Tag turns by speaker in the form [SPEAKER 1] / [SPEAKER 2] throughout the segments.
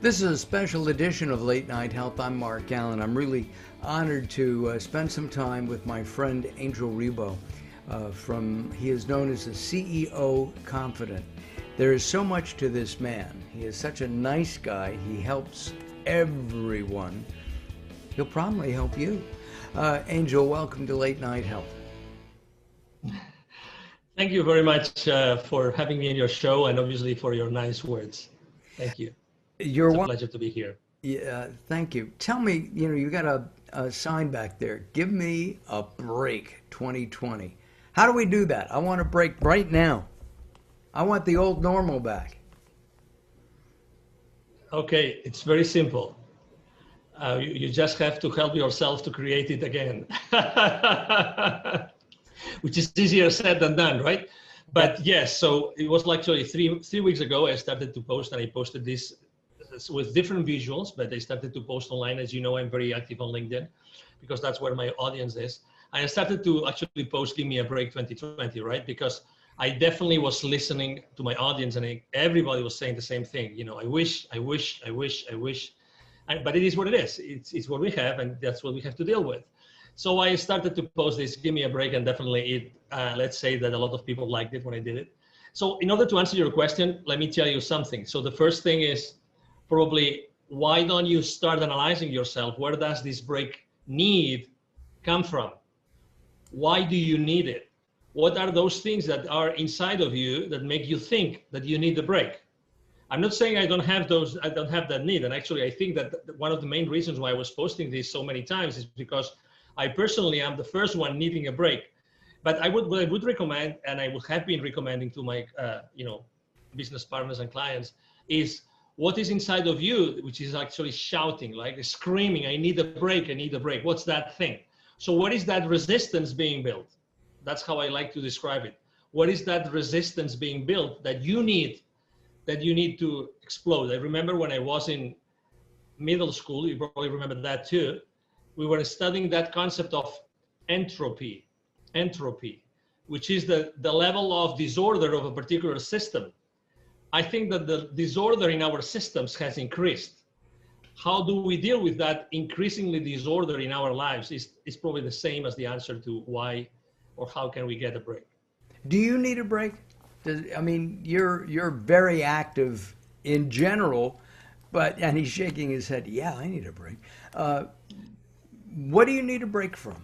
[SPEAKER 1] This is a special edition of Late Night Health. I'm Mark Allen. I'm really honored to spend some time with my friend Angel Ribo. He is known as the CEO Confidant. There is so much to this man. He is such a nice guy. He helps everyone. He'll probably help you. Angel, welcome to Late Night Health.
[SPEAKER 2] Thank you very much for having me in your show and obviously for your nice words. Thank you. It's a pleasure to be here.
[SPEAKER 1] Yeah, thank you. Tell me, you got a sign back there. Give me a break 2020. How do we do that? I want a break right now. I want the old normal back.
[SPEAKER 2] Okay, it's very simple. You just have to help yourself to create it again, which is easier said than done, right? But yes, so it was actually three weeks ago I started to post, and I posted this with different visuals, but I started to post online. As you know, I'm very active on LinkedIn because that's where my audience is. I started to actually post "Give Me a Break 2020," right? Because I definitely was listening to my audience, and everybody was saying the same thing. I wish. But it is what it is. It's what we have, and that's what we have to deal with. So I started to post this "Give Me a Break," and definitely let's say that a lot of people liked it when I did it. So in order to answer your question, let me tell you something. So the first thing is probably, why don't you start analyzing yourself? Where does this break need come from? Why do you need it? What are those things that are inside of you that make you think that you need the break? I'm not saying I don't have that need. And actually, I think that one of the main reasons why I was posting this so many times is because I personally am the first one needing a break. But what I would recommend, and I would have been recommending to my business partners and clients, is what is inside of you, which is actually shouting, like screaming, I need a break, I need a break. What's that thing? So what is that resistance being built? That's how I like to describe it. What is that resistance being built that you need to explode? I remember when I was in middle school, you probably remember that too, we were studying that concept of entropy, which is the level of disorder of a particular system. I think that the disorder in our systems has increased. How do we deal with that increasingly disorder in our lives is probably the same as the answer to why or how can we get a break.
[SPEAKER 1] Do you need a break? You're very active in general, and he's shaking his head. Yeah, I need a break. What do you need a break from?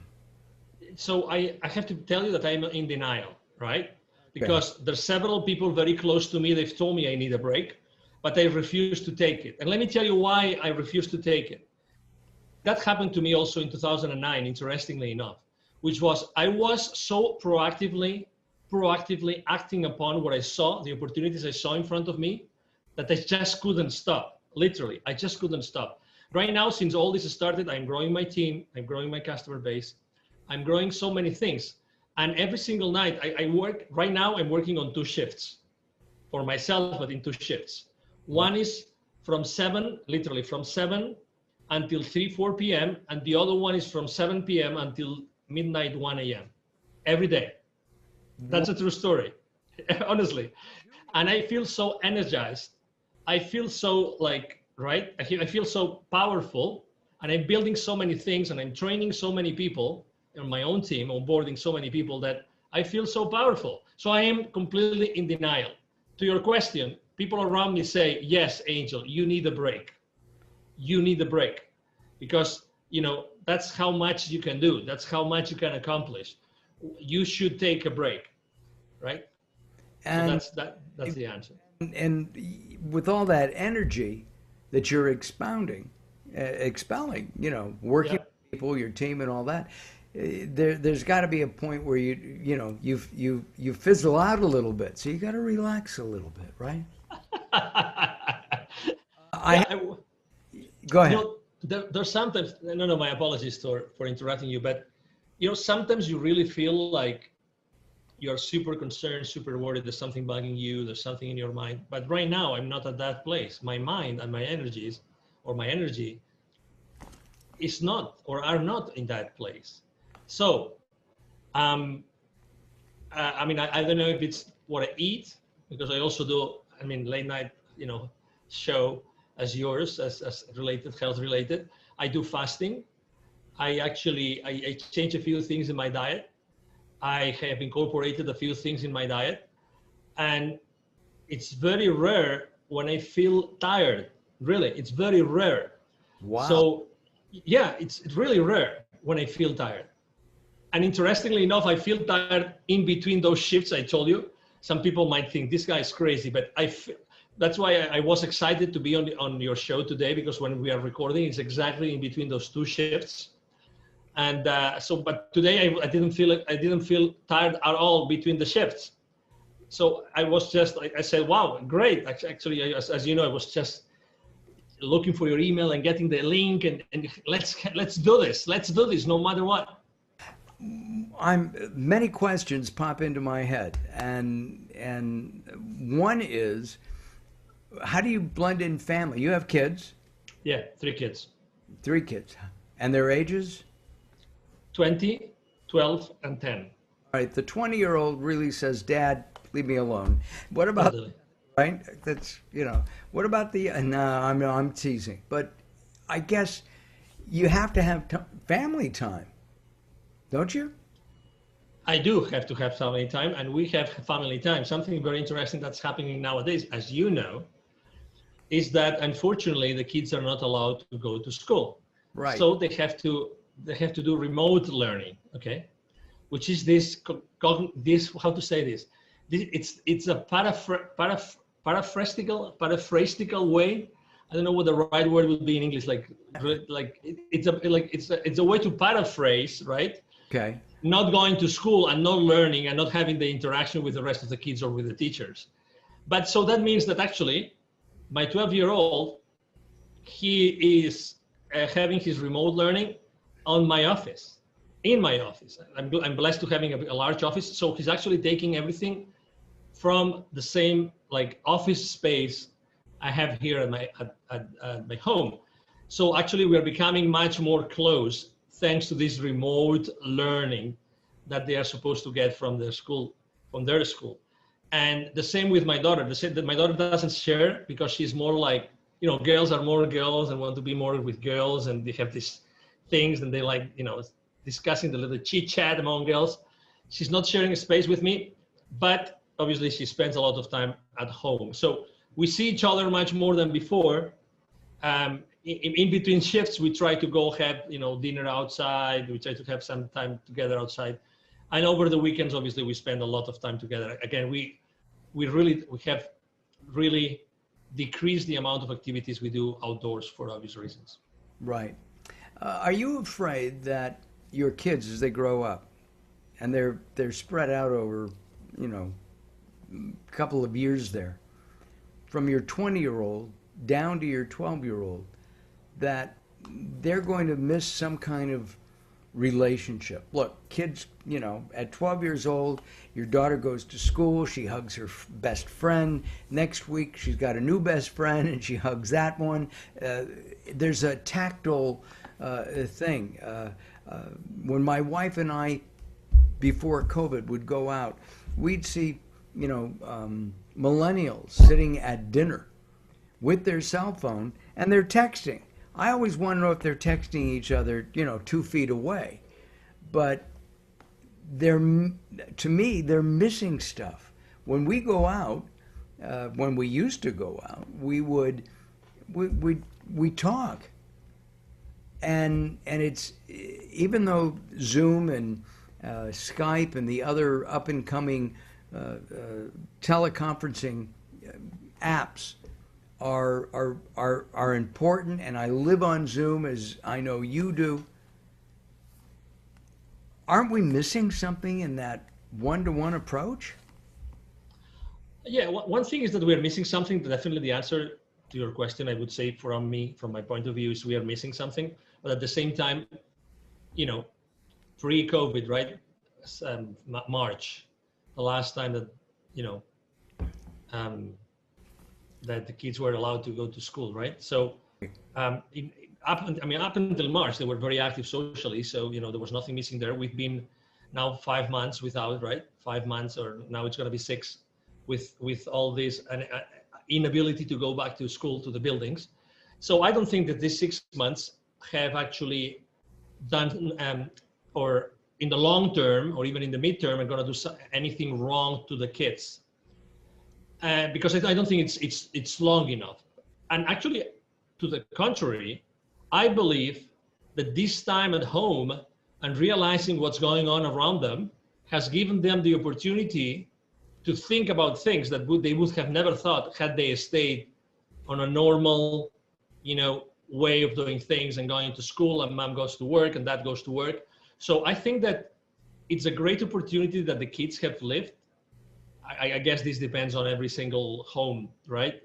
[SPEAKER 2] So I have to tell you that I'm in denial, right? Because there's several people very close to me, they've told me I need a break, but I refuse to take it. And let me tell you why I refuse to take it. That happened to me also in 2009, interestingly enough, which was I was so proactively acting upon what I saw, the opportunities I saw in front of me, that I just couldn't stop. Literally, I just couldn't stop. Right now, since all this started, I'm growing my team, I'm growing my customer base, I'm growing so many things. And every single night I work, right now I'm working on 2 shifts for myself, but in 2 shifts. One is from 7 until 4 p.m. And the other one is from 7 p.m. until midnight, 1 a.m. every day. That's a true story, honestly. And I feel so energized. I feel so right? I feel so powerful, and I'm building so many things, and I'm training so many people on my own team, onboarding so many people that I feel so powerful. So I am completely in denial. To your question, people around me say, yes, Angel, you need a break. You need a break because, that's how much you can do. That's how much you can accomplish. You should take a break, right?
[SPEAKER 1] And
[SPEAKER 2] so that's the answer.
[SPEAKER 1] And with all that energy that you're expelling, working with people, your team, and all that, there's got to be a point where you fizzle out a little bit. So you got to relax a little bit, right? Go ahead.
[SPEAKER 2] There's sometimes, no, my apologies for interrupting you, but sometimes you really feel like you're super concerned, super worried, there's something bugging you, there's something in your mind. But right now, I'm not at that place. My mind and my energy is not or are not in that place. So, I don't know if it's what I eat, because I also do, late night, show as yours, as related, health related. I do fasting. I change a few things in my diet. I have incorporated a few things in my diet, and it's very rare when I feel tired. Really, it's very rare.
[SPEAKER 1] Wow.
[SPEAKER 2] So yeah, it's really rare when I feel tired. And interestingly enough, I feel tired in between those shifts I told you. Some people might think this guy is crazy, but that's why I was excited to be on your show today, because when we are recording, it's exactly in between those two shifts. And but today I didn't feel it. I didn't feel tired at all between the shifts. So I was just, I said, wow, great. Actually, as you know, I was just looking for your email and getting the link, and let's do this. Let's do this no matter what.
[SPEAKER 1] Many questions pop into my head, and one is, how do you blend in family? You have kids,
[SPEAKER 2] Yeah, 3 kids,
[SPEAKER 1] 3 kids, and their ages?
[SPEAKER 2] 20, 12, and 10.
[SPEAKER 1] All right, the 20-year-old really says, "Dad, leave me alone." What about,
[SPEAKER 2] Totally.
[SPEAKER 1] right? That's, what about the, no, I'm teasing, but I guess you have to have family time, don't you?
[SPEAKER 2] I do have to have family time, and we have family time. Something very interesting that's happening nowadays, as you know, is that unfortunately the kids are not allowed to go to school.
[SPEAKER 1] Right.
[SPEAKER 2] So they have to do remote learning, okay? Which is this how to say this? It's a paraphrasetical way. I don't know what the right word would be in English. It's a way to paraphrase, right?
[SPEAKER 1] Okay.
[SPEAKER 2] Not going to school and not learning and not having the interaction with the rest of the kids or with the teachers. But so that means that actually my 12-year-old, he is having his remote learning on my office, in my office. I'm blessed to having a large office. So he's actually taking everything from the same office space I have here at my home. So actually we're becoming much more close thanks to this remote learning that they are supposed to get from their school. And the same with my daughter. That my daughter doesn't share because she's more like, girls are more girls and want to be more with girls, and they have these things and they like, discussing the little chit chat among girls. She's not sharing a space with me, but obviously she spends a lot of time at home. So we see each other much more than before. In between shifts, we try to go have, dinner outside. We try to have some time together outside. And over the weekends, obviously, we spend a lot of time together. Again, we have really decreased the amount of activities we do outdoors for obvious reasons.
[SPEAKER 1] Right. Are you afraid that your kids, as they grow up, and they're spread out over, a couple of years there, from your 20-year-old down to your 12-year-old, that they're going to miss some kind of relationship? Look, kids, at 12 years old, your daughter goes to school, she hugs her best friend. Next week, she's got a new best friend, and she hugs that one. There's a tactile thing. When my wife and I, before COVID, would go out, we'd see, millennials sitting at dinner with their cell phone, and they're texting. I always want to know if they're texting each other, 2 feet away. But to me, they're missing stuff. When we go out, when we used to go out, we talk. And it's, even though Zoom and Skype and the other up and coming teleconferencing apps are important, and I live on Zoom, as I know you do. Aren't we missing something in that one-to-one approach?
[SPEAKER 2] Yeah, one thing is that we're missing something. Definitely the answer to your question, I would say from my point of view, is we are missing something. But at the same time, pre-COVID, right? March, the last time that, that the kids were allowed to go to school, right? So up until March, they were very active socially. So, there was nothing missing there. We've been now 5 months without, right? 5 months, or now it's going to be 6 with all this inability to go back to school, to the buildings. So I don't think that these 6 months have actually done, or in the long term, or even in the midterm, are going to do anything wrong to the kids. Because I don't think it's long enough. And actually, to the contrary, I believe that this time at home and realizing what's going on around them has given them the opportunity to think about things that they would have never thought had they stayed on a normal, way of doing things and going to school, and mom goes to work and dad goes to work. So I think that it's a great opportunity that the kids have lived. I guess this depends on every single home, right?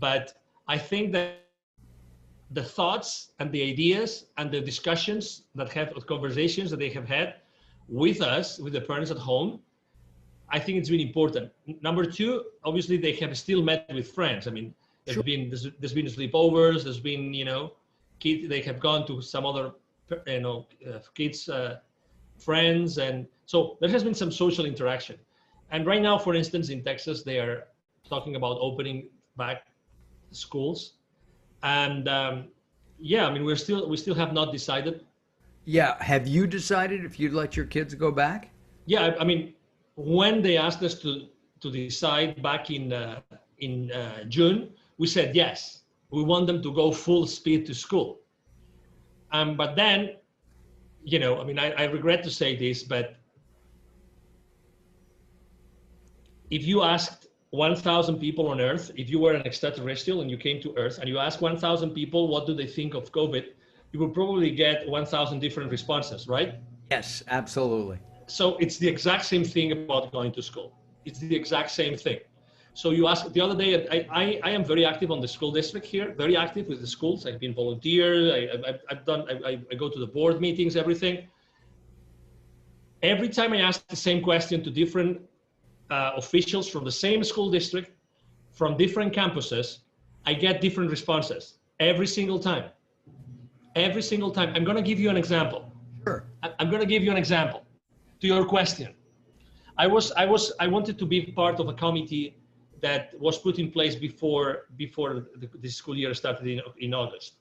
[SPEAKER 2] But I think that the thoughts and the ideas and the discussions conversations that they have had with us, with the parents at home, I think it's really important. Number two, obviously they have still met with friends. I mean, there's been sleepovers, there's been, kids, they have gone to some other, kids, friends. And so there has been some social interaction. And right now, for instance, in Texas, they are talking about opening back schools. And yeah, I mean, we still have not decided.
[SPEAKER 1] Yeah. Have you decided if you'd let your kids go back?
[SPEAKER 2] Yeah, I mean, when they asked us to decide back in June, we said yes. We want them to go full speed to school. But then, I mean, I regret to say this, but if you asked 1,000 people on Earth, if you were an extraterrestrial and you came to Earth and you asked 1,000 people what do they think of COVID, you would probably get 1,000 different responses, right?
[SPEAKER 1] Yes, absolutely.
[SPEAKER 2] So it's the exact same thing about going to school. It's the exact same thing. So you asked the other day, I am very active on the school district here, very active with the schools. I've been volunteer. I go to the board meetings, everything. Every time I ask the same question to different officials from the same school district, from different campuses, I get different responses every single time. Every single time. I'm going to give you an example.
[SPEAKER 1] Sure.
[SPEAKER 2] I'm going to give you an example to your question. I wanted to be part of a committee that was put in place before the school year started in August.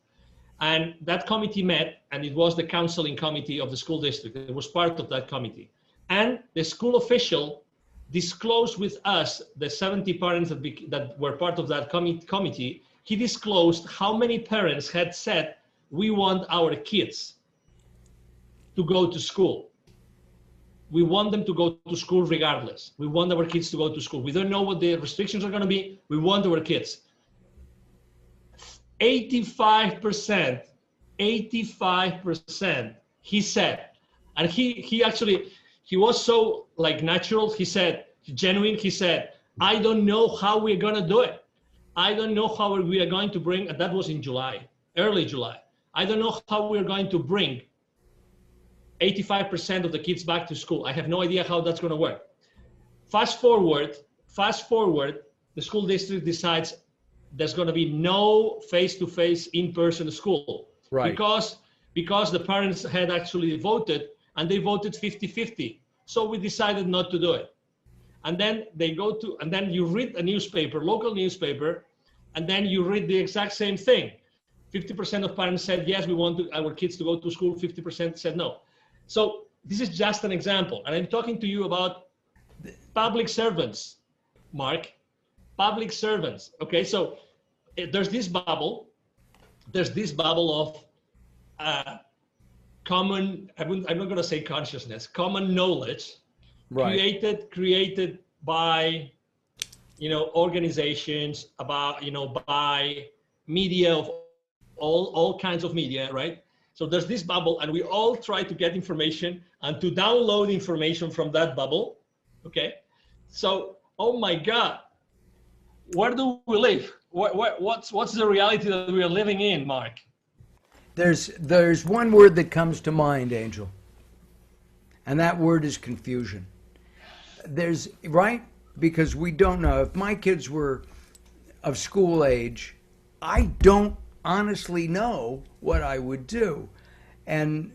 [SPEAKER 2] And that committee met, and it was the counseling committee of the school district. It was part of that committee. And the school official disclosed with us, the 70 parents that were part of that committee, he disclosed how many parents had said, we want our kids to go to school. We want them to go to school regardless. We want our kids to go to school. We don't know what the restrictions are going to be. We want our kids. 85%, he said, and he was so natural. He said, genuine. He said, I don't know how we're going to do it. I don't know how we are going to bring, and that was in July, early July. I don't know how we're going to bring 85% of the kids back to school. I have no idea how that's going to work. Fast forward, the school district decides there's going to be no face-to-face in-person school.
[SPEAKER 1] Right.
[SPEAKER 2] Because the parents had actually voted, and they voted 50-50. So we decided not to do it. And then and then you read a newspaper, local newspaper, and then you read the exact same thing. 50% of parents said, yes, we want our kids to go to school. 50% said no. So this is just an example. And I'm talking to you about public servants, Mark, public servants. Okay, so there's this bubble of common, I'm not going to say consciousness, common knowledge, right, created by, organizations, by media of all kinds of media, right? So there's this bubble, and we all try to get information and to download information from that bubble, okay? So, oh my God, where do we live? What's the reality that we are living in, Mark?
[SPEAKER 1] There's one word that comes to mind, Angel, and that word is confusion. Right? Because we don't know. If my kids were of school age, I don't honestly know what I would do. And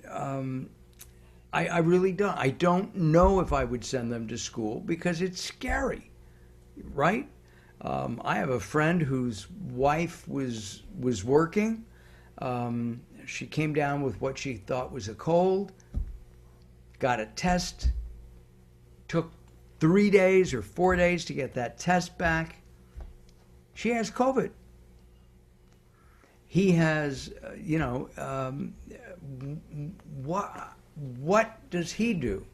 [SPEAKER 1] I really don't. I don't know if I would send them to school because it's scary, right? I have a friend whose wife was working. She came down with what she thought was a cold, got a test, took 3 days or 4 days to get that test back. She has COVID. He has, what does he do,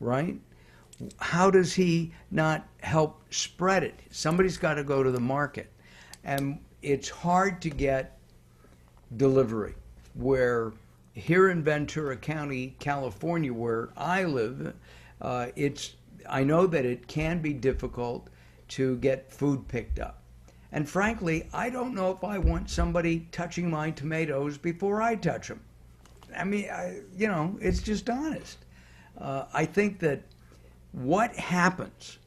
[SPEAKER 1] right? How does he not help spread it? Somebody's got to go to the market. And it's hard to get delivery. Where here in Ventura County, California, where I live, I know that it can be difficult to get food picked up. And frankly, I don't know if I want somebody touching my tomatoes before I touch them. I mean, it's just honest. I think that what happens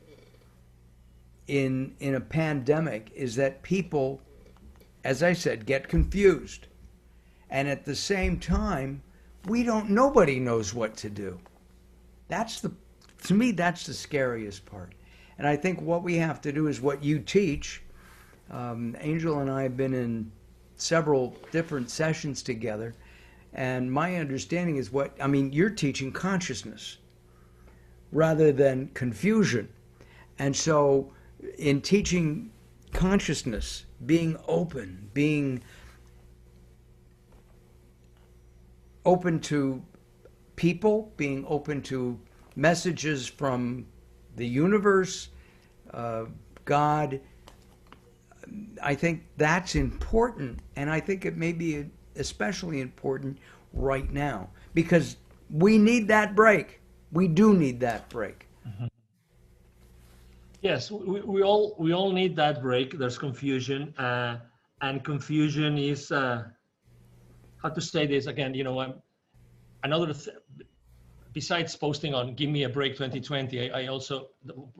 [SPEAKER 1] in a pandemic is that people, as I said, get confused. And at the same time, nobody knows what to do. To me, that's the scariest part. And I think what we have to do is what you teach. Angel and I have been in several different sessions together. And my understanding is you're teaching consciousness rather than confusion. And so in teaching consciousness, being open to people, being open to messages from the universe, God, I think that's important. And I think it may be especially important right now because we need that break. We do need that break.
[SPEAKER 2] Mm-hmm. Yes, we all need that break. There's confusion, and confusion is how to say this again. Besides posting on "Give Me a Break 2020," I also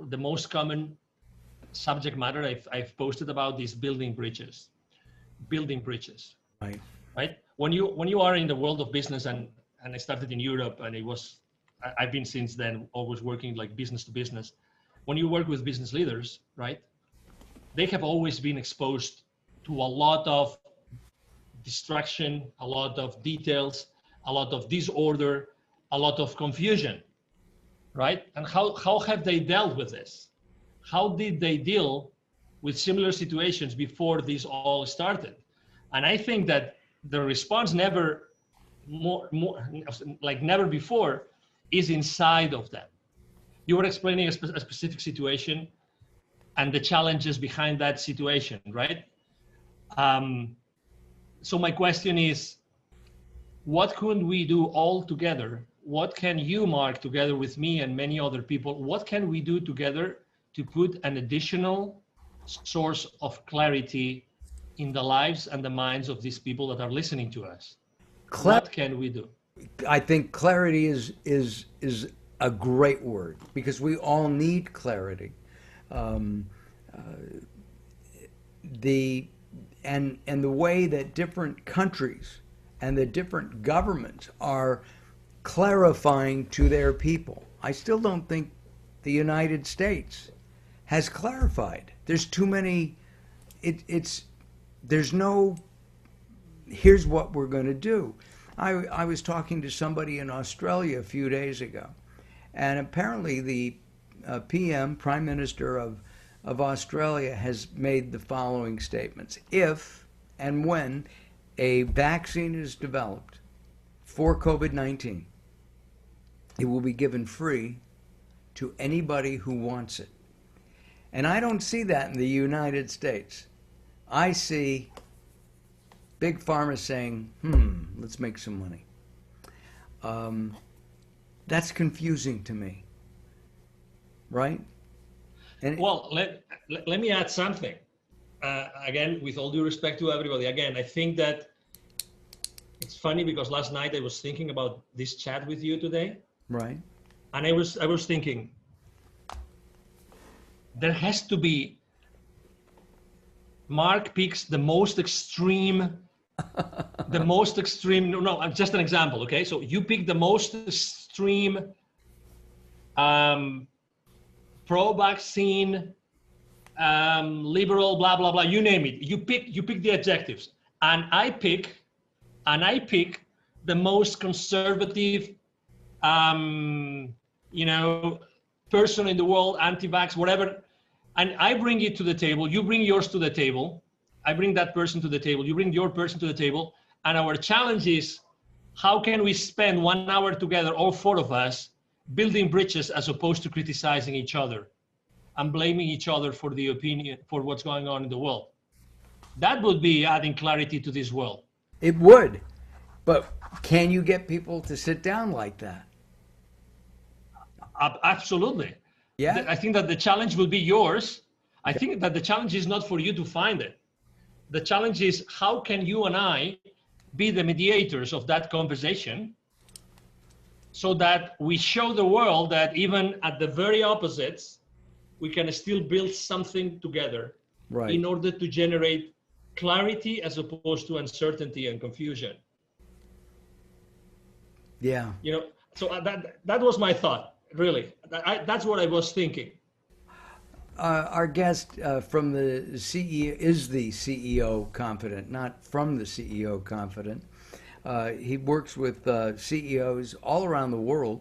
[SPEAKER 2] the most common subject matter I've posted about is building bridges. Right. When you are in the world of business, and I started in Europe, and I've been since then always working like business to business. When you work with business leaders, right, they have always been exposed to a lot of distraction, a lot of details, a lot of disorder, a lot of confusion, right? And how have they dealt with this? How did they deal with similar situations before this all started? And I think that the response never before is inside of them. You were explaining a specific situation and the challenges behind that situation, right? So my question is, what could we do all together? What can you, Mark, together with me and many other people, what can we do together to put an additional source of clarity in the lives and the minds of these people that are listening to us? What can we do?
[SPEAKER 1] I think clarity is a great word because we all need clarity. The way that different countries and the different governments are clarifying to their people. I still don't think the United States has clarified. There's too many. There's no. Here's what we're going to do. I was talking to somebody in Australia a few days ago, and apparently the PM, Prime Minister of Australia, has made the following statements. If and when a vaccine is developed for COVID-19, it will be given free to anybody who wants it. And I don't see that in the United States. I see Big Pharma saying, let's make some money. That's confusing to me, right? And
[SPEAKER 2] well, let me add something. Again, with all due respect to everybody, again, I think that it's funny because last night I was thinking about this chat with you today.
[SPEAKER 1] Right.
[SPEAKER 2] And I was thinking, there has to be, Mark picks the most extreme, no, just an example, okay? So you pick the most extreme pro-vaccine liberal, blah blah blah. You name it. You pick the adjectives, and I pick the most conservative, you know, person in the world, anti-vax, whatever, and I bring it to the table. You bring yours to the table. I bring that person to the table. You bring your person to the table, and our challenge is, how can we spend 1 hour together, all four of us, building bridges as opposed to criticizing each other and blaming each other for the opinion, for what's going on in the world. That would be adding clarity to this world.
[SPEAKER 1] It would. But can you get people to sit down like that?
[SPEAKER 2] Absolutely.
[SPEAKER 1] Yeah.
[SPEAKER 2] I think that the challenge will be yours. I think that the challenge is not for you to find it. The challenge is, how can you and I be the mediators of that conversation so that we show the world that even at the very opposites, we can still build something together,
[SPEAKER 1] right,
[SPEAKER 2] in order to generate clarity as opposed to uncertainty and confusion.
[SPEAKER 1] Yeah.
[SPEAKER 2] You know, so that was my thought, really. That's what I was thinking.
[SPEAKER 1] Our guest from the CEO is the CEO Confidant, not from the CEO Confidant. He works with CEOs all around the world,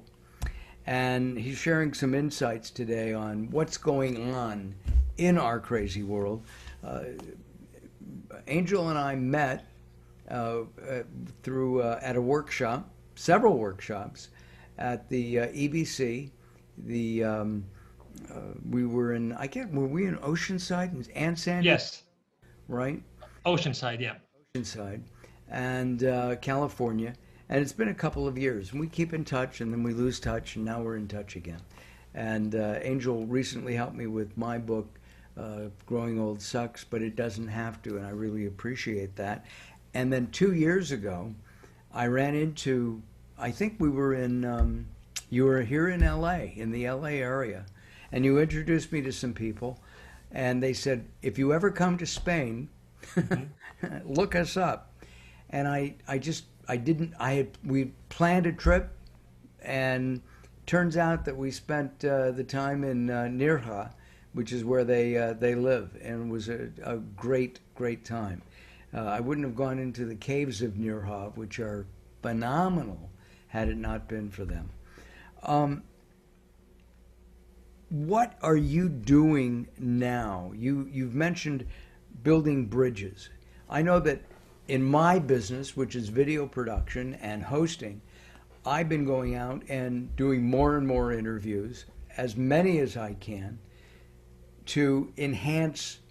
[SPEAKER 1] and he's sharing some insights today on what's going on in our crazy world. Angel and I met through at a workshop, several workshops at the EBC. We were in, were we in Oceanside and Sandy?
[SPEAKER 2] Yes.
[SPEAKER 1] Right?
[SPEAKER 2] Oceanside, yeah.
[SPEAKER 1] Oceanside and California. And it's been a couple of years. And we keep in touch, and then we lose touch, and now we're in touch again. And Angel recently helped me with my book, Growing Old Sucks, but it doesn't have to, and I really appreciate that. And then 2 years ago, I ran into, I think we were in, you were here in LA, in the LA area, and you introduced me to some people, and they said, if you ever come to Spain, look us up. And we planned a trip, and turns out that we spent the time in Nirja, which is where they live, and it was a great time. I wouldn't have gone into the caves of Nirja, which are phenomenal, had it not been for them. What are you doing now? You've mentioned building bridges. I know that in my business, which is video production and hosting, I've been going out and doing more and more interviews, as many as I can, to enhance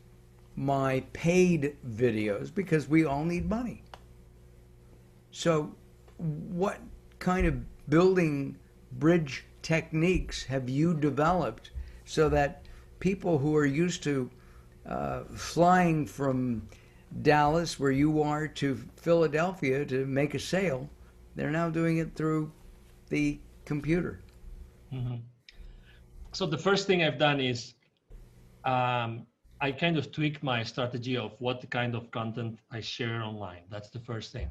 [SPEAKER 1] my paid videos, because we all need money. So what kind of building bridge techniques have you developed so that people who are used to flying from Dallas, where you are, to Philadelphia to make a sale, they're now doing it through the computer?
[SPEAKER 2] Mm-hmm. So the first thing I've done is I kind of tweak my strategy of what kind of content I share online. That's the first thing.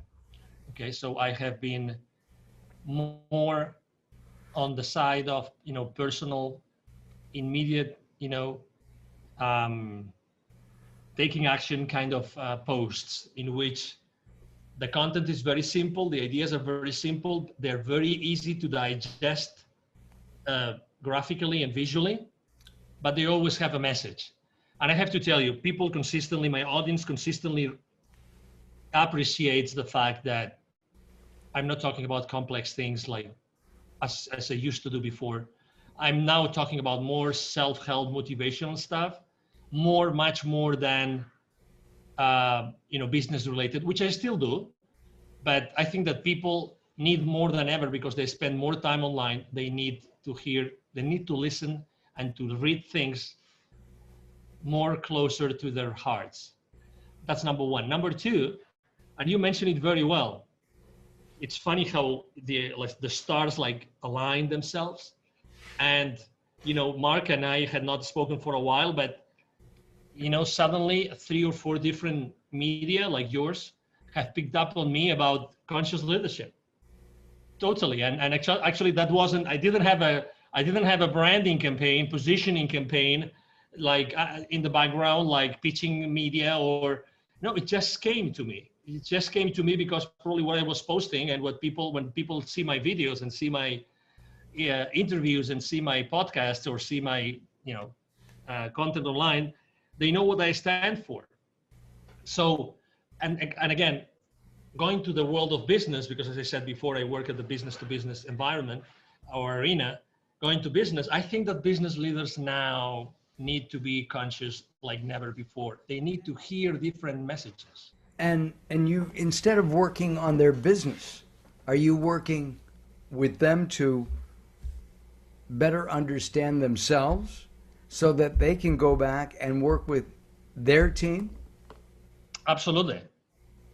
[SPEAKER 2] Okay, so I have been more on the side of, personal, immediate, taking action kind of posts, in which the content is very simple, the ideas are very simple, they're very easy to digest graphically and visually, but they always have a message. And I have to tell you, people consistently, my audience consistently appreciates the fact that I'm not talking about complex things like as I used to do before. I'm now talking about more self-help motivational stuff, much more than business related, which I still do. But I think that people need more than ever, because they spend more time online. They need to hear, they need to listen and to read things more closer to their hearts. That's number one. Number two, and you mentioned it very well, it's funny how the stars align themselves. And, Mark and I had not spoken for a while, but, suddenly 3 or 4 different media like yours have picked up on me about conscious leadership. Totally. And actually that wasn't, I didn't have a branding campaign, positioning campaign like in the background, like pitching media, or no, it just came to me. It just came to me because probably what I was posting and when people see my videos and see my interviews and see my podcasts or see my content online, they know what I stand for. So, and again, going to the world of business, because as I said before, I work at the business to business environment or arena. Going to business, I think that business leaders now need to be conscious like never before. They need to hear different messages.
[SPEAKER 1] And you, instead of working on their business, are you working with them to better understand themselves so that they can go back and work with their team?
[SPEAKER 2] Absolutely.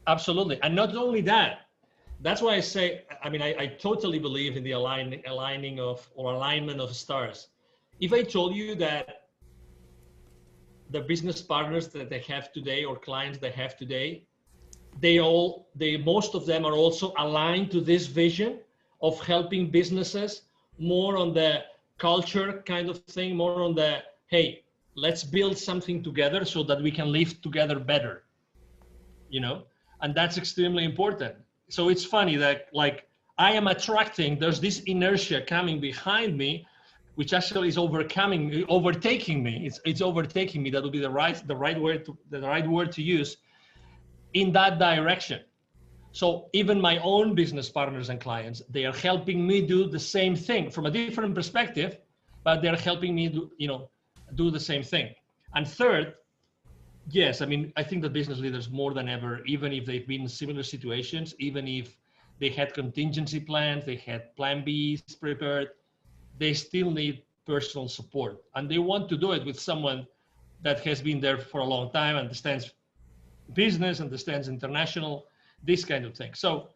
[SPEAKER 2] Absolutely. And not only that, that's why I say, I mean, I totally believe in the alignment of stars. If I told you that the business partners that they have today or clients they have today, most of them are also aligned to this vision of helping businesses more on the culture kind of thing, more on the, hey, let's build something together so that we can live together better, and that's extremely important. So it's funny that like I am attracting, there's this inertia coming behind me, which actually is overtaking me. It's overtaking me. That would be the right word to use in that direction. So even my own business partners and clients, they are helping me do the same thing from a different perspective, but they're helping me do the same thing. And third, yes, I mean, I think that business leaders more than ever, even if they've been in similar situations, even if they had contingency plans, they had plan Bs prepared, they still need personal support. And they want to do it with someone that has been there for a long time, understands business, understands international, this kind of thing. So,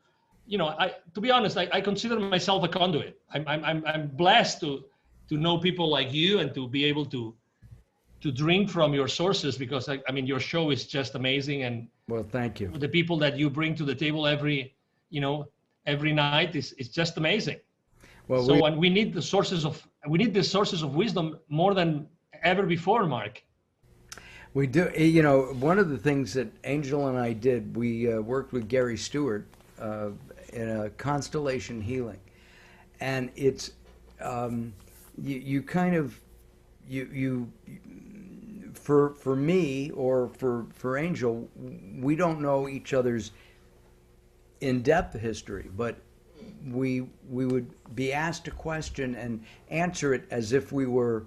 [SPEAKER 2] to be honest, I consider myself a conduit. I'm blessed to know people like you and to be able to drink from your sources, because I mean your show is just amazing, and
[SPEAKER 1] well, thank you.
[SPEAKER 2] The people that you bring to the table every night is just amazing. Well, and we need the sources of wisdom more than ever before, Mark.
[SPEAKER 1] We do. One of the things that Angel and I did, we worked with Gary Stewart in a constellation healing, and it's you kind of for me or for Angel, we don't know each other's in-depth history, but we would be asked a question and answer it as if we were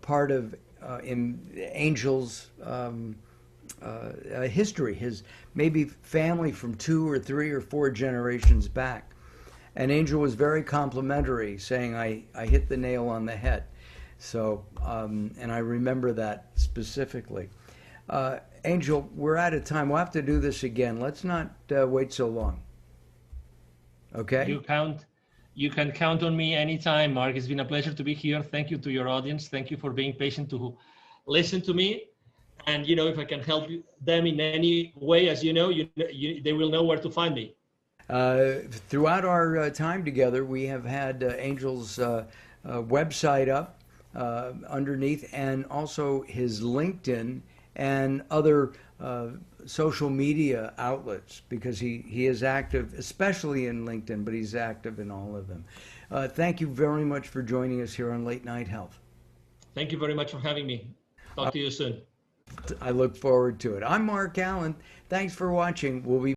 [SPEAKER 1] part of in Angel's history, his maybe family from 2 or 3 or 4 generations back. And Angel was very complimentary, saying I hit the nail on the head. So, and I remember that specifically. Angel, we're out of time. We'll have to do this again. Let's not wait so long. Okay?
[SPEAKER 2] You can count on me anytime, Mark. It's been a pleasure to be here. Thank you to your audience. Thank you for being patient to listen to me. And, if I can help them in any way, as they will know where to find me.
[SPEAKER 1] Throughout our time together, we have had Angel's website up underneath, and also his LinkedIn and other social media outlets, because he is active, especially in LinkedIn, but he's active in all of them. Thank you very much for joining us here on Late Night Health.
[SPEAKER 2] Thank you very much for having me. Talk to you soon.
[SPEAKER 1] I look forward to it. I'm Mark Allen. Thanks for watching. We'll be